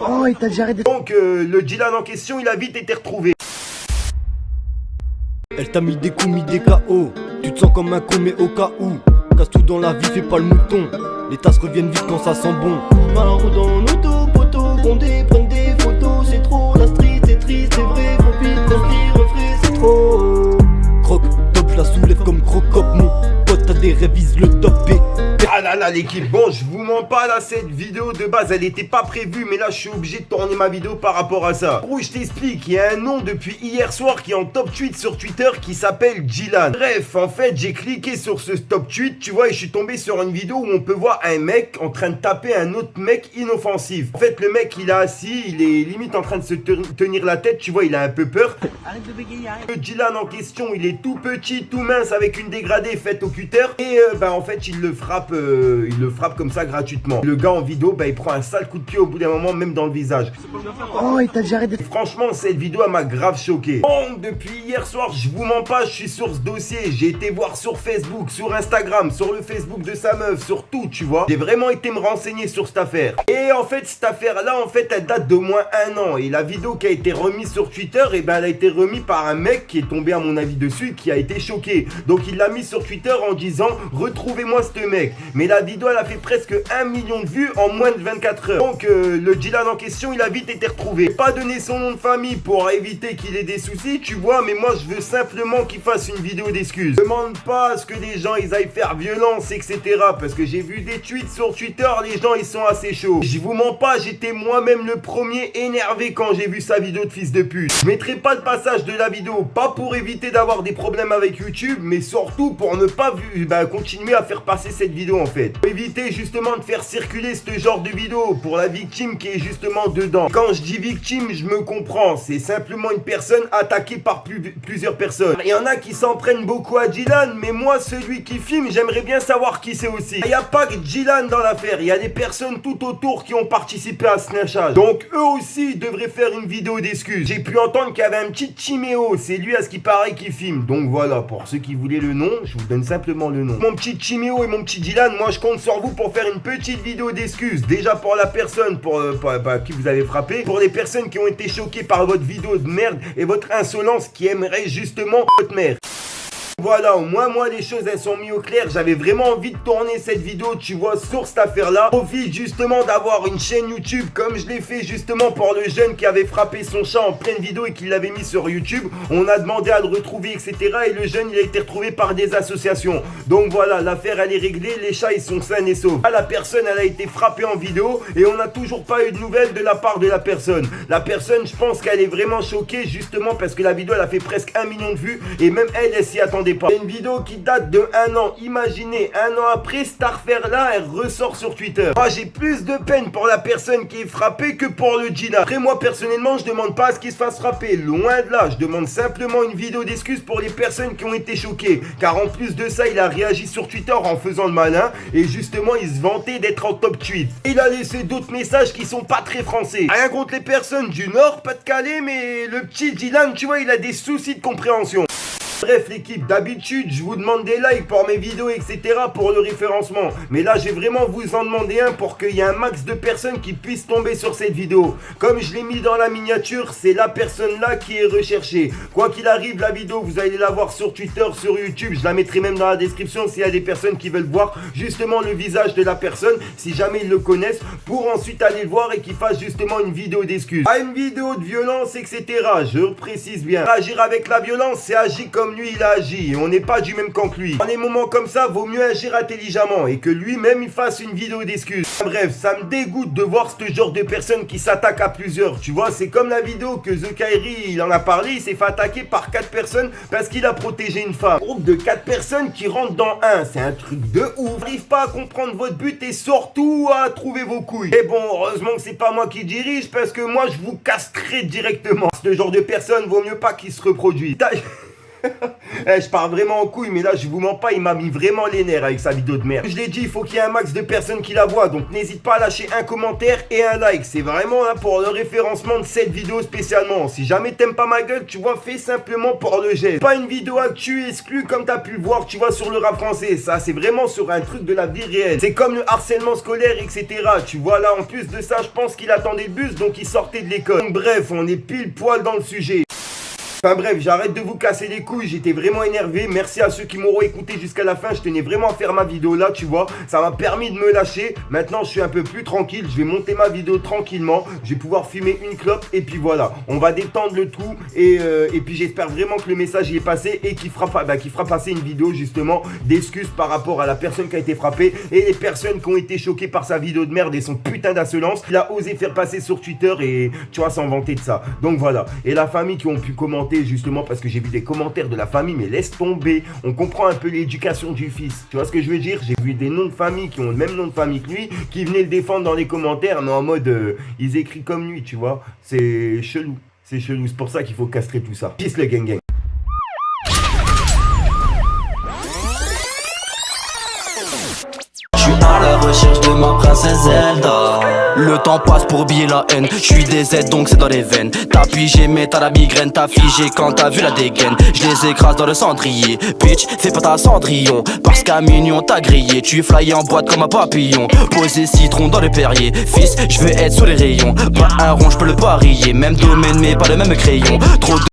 Oh, il t'a déjà arrêté. Donc le Dylan en question, il a vite été retrouvé. Elle t'a mis des coups, mis des KO. Tu te sens comme un con mais au cas où. Casse tout dans la vie, fais pas le mouton. Les tasses reviennent vite quand ça sent bon. Par dans l'auto, poteau, bondé, prennent des photos. C'est trop, la street, c'est triste, c'est vrai. Faut vite respirer, refrais, c'est trop. Croc, top, je la soulève comme crocop. Mon pote, t'as des révises, le top B. Ah là là l'équipe, bon je vous mens pas là, cette vidéo de base elle était pas prévue, mais là je suis obligé de tourner ma vidéo par rapport à ça. Gros, je t'explique, il y a un nom depuis hier soir qui est en top tweet sur Twitter qui s'appelle Dylan. Bref, en fait j'ai cliqué sur ce top tweet, tu vois, et je suis tombé sur une vidéo où on peut voir un mec en train de taper un autre mec inoffensif. En fait le mec il est assis, il est limite en train de se tenir la tête, tu vois, il a un peu peur. Arrête de bégayer, arrête. Le Dylan en question, il est tout petit, tout mince avec une dégradée faite au cutter. Et en fait il le frappe comme ça gratuitement. Le gars en vidéo, il prend un sale coup de pied au bout d'un moment, même dans le visage. Oh, il t'a déjà arrêté. Franchement, cette vidéo elle m'a grave choqué. Bon, depuis hier soir, je vous mens pas, je suis sur ce dossier. J'ai été voir sur Facebook, sur Instagram, sur le Facebook de sa meuf, sur tout, tu vois. J'ai vraiment été me renseigner sur cette affaire. Et en fait, cette affaire-là, elle date d'au moins 1 an. Et la vidéo qui a été remise sur Twitter, elle a été remise par un mec qui est tombé à mon avis dessus, qui a été choqué. Donc il l'a mis sur Twitter en disant « Retrouvez-moi ce mec ». Mais la vidéo, elle a fait presque 1 million de vues en moins de 24 heures. Donc le Dylan en question, il a vite été retrouvé. Pas donné son nom de famille pour éviter qu'il ait des soucis, tu vois, mais moi je veux simplement qu'il fasse une vidéo d'excuses. Demande pas à ce que les gens ils aillent faire violence, etc. Parce que j'ai vu des tweets sur Twitter, les gens ils sont assez chauds. Je vous mens pas, j'étais moi-même le premier énervé quand j'ai vu sa vidéo de fils de pute. Je mettrai pas le passage de la vidéo, pas pour éviter d'avoir des problèmes avec YouTube, mais surtout pour ne pas continuer à faire passer cette vidéo en fait. Pour éviter justement de faire circuler ce genre de vidéo pour la victime qui est justement dedans. Quand je dis victime, je me comprends, c'est simplement une personne attaquée par plusieurs personnes. Il y en a qui s'en prennent beaucoup à Dylan, mais moi celui qui filme, j'aimerais bien savoir qui c'est aussi. Il n'y a pas que Dylan dans l'affaire, il y a des personnes tout autour qui ont participé à ce lynchage. Donc eux aussi devraient faire une vidéo d'excuses. J'ai pu entendre qu'il y avait un petit Chiméo, c'est lui à ce qui paraît qui filme. Donc voilà, pour ceux qui voulaient le nom, je vous donne simplement le nom. Mon petit Chiméo et mon petit Dylan, moi je compte sur vous pour faire une petite vidéo d'excuses. Déjà pour la personne pour qui vous avez frappé, pour les personnes qui ont été choquées par votre vidéo de merde et votre insolence qui aimerait justement votre mère. Voilà, au moins moi les choses elles sont mises au clair. J'avais vraiment envie de tourner cette vidéo, tu vois, sur cette affaire là. Profite justement d'avoir une chaîne YouTube comme je l'ai fait justement pour le jeune qui avait frappé son chat en pleine vidéo et qui l'avait mis sur YouTube. On a demandé à le retrouver, etc. Et le jeune il a été retrouvé par des associations. Donc voilà, l'affaire elle est réglée, les chats ils sont sains et saufs. Là, la personne elle a été frappée en vidéo et on n'a toujours pas eu de nouvelles de la part de la personne. La personne, je pense qu'elle est vraiment choquée justement parce que la vidéo elle a fait presque 1 million de vues et même elle s'y attendait pas. C'est une vidéo qui date de 1 an. Imaginez, 1 an après, cette affaire-là, elle ressort sur Twitter. Moi, j'ai plus de peine pour la personne qui est frappée que pour le Dylan. Après, moi, personnellement, je demande pas à ce qu'il se fasse frapper. Loin de là, je demande simplement une vidéo d'excuses pour les personnes qui ont été choquées. Car en plus de ça, il a réagi sur Twitter en faisant le malin. Et justement, il se vantait d'être en top tweet. Il a laissé d'autres messages qui sont pas très français. Rien contre les personnes du Nord, Pas-de-Calais, mais le petit Dylan, tu vois, il a des soucis de compréhension. Bref l'équipe, d'habitude je vous demande des likes pour mes vidéos etc pour le référencement. Mais là je vais vraiment vous en demander un pour qu'il y ait un max de personnes qui puissent tomber sur cette vidéo. Comme je l'ai mis dans la miniature, c'est la personne là qui est recherchée. Quoi qu'il arrive, la vidéo vous allez la voir sur Twitter, sur YouTube. Je la mettrai même dans la description s'il y a des personnes qui veulent voir justement le visage de la personne, si jamais ils le connaissent, pour ensuite aller le voir et qu'ils fassent justement une vidéo d'excuses. Pas une vidéo de violence etc. Je précise bien. Agir avec la violence, c'est agir comme lui il a agi et on n'est pas du même camp que lui. Dans les moments comme ça, vaut mieux agir intelligemment et que lui-même il fasse une vidéo d'excuses. Bref, ça me dégoûte de voir ce genre de personnes qui s'attaquent à plusieurs. Tu vois, c'est comme la vidéo que The Kairi il en a parlé, il s'est fait attaquer par 4 personnes parce qu'il a protégé une femme. Un groupe de 4 personnes qui rentrent dans un, c'est un truc de ouf. N'arrive pas à comprendre votre but et surtout à trouver vos couilles. Et bon, heureusement que c'est pas moi qui dirige parce que moi je vous castrerai directement. Ce genre de personnes vaut mieux pas qu'ils se reproduisent. Je pars vraiment en couille, mais là je vous mens pas, il m'a mis vraiment les nerfs avec sa vidéo de merde. Je l'ai dit, il faut qu'il y ait un max de personnes qui la voient, donc n'hésite pas à lâcher un commentaire et un like. C'est vraiment hein, pour le référencement de cette vidéo spécialement. Si jamais t'aimes pas ma gueule, tu vois, fais simplement pour le geste. Pas une vidéo actu exclue comme t'as pu le voir, tu vois, sur le rap français. Ça, c'est vraiment sur un truc de la vie réelle. C'est comme le harcèlement scolaire, etc. Tu vois, là, en plus de ça, je pense qu'il attendait le bus, donc il sortait de l'école. Donc, bref, on est pile poil dans le sujet. Enfin bref, j'arrête de vous casser les couilles, j'étais vraiment énervé. Merci à ceux qui m'auront écouté jusqu'à la fin. Je tenais vraiment à faire ma vidéo là, tu vois. Ça m'a permis de me lâcher. Maintenant, je suis un peu plus tranquille. Je vais monter ma vidéo tranquillement. Je vais pouvoir fumer une clope. Et puis voilà, on va détendre le tout. Et puis j'espère vraiment que le message y est passé et qu'il fera passer une vidéo justement d'excuses par rapport à la personne qui a été frappée et les personnes qui ont été choquées par sa vidéo de merde et son putain d'insolence qu'il a osé faire passer sur Twitter et tu vois s'en vanter de ça. Donc voilà. Et la famille qui ont pu commenter justement parce que j'ai vu des commentaires de la famille, mais laisse tomber, on comprend un peu l'éducation du fils, tu vois ce que je veux dire. J'ai vu des noms de famille qui ont le même nom de famille que lui, qui venaient le défendre dans les commentaires, mais en mode ils écrivent comme lui, tu vois, c'est chelou, c'est pour ça qu'il faut castrer tout ça. Peace le gang gang. Je suis à la recherche de ma princesse Zelda. Le temps passe pour oublier la haine. Je suis des Z donc c'est dans les veines. T'as pigé mais t'as la migraine. T'as figé quand t'as vu la dégaine. Je les écrase dans le cendrier. Bitch, fais pas ta cendrillon. Parce qu'à mignon t'as grillé. Tu fly en boîte comme un papillon. Posé citron dans le Perrier. Fils, je veux être sous les rayons. Pas un rond, je peux le parier. Même domaine mais pas le même crayon. Trop de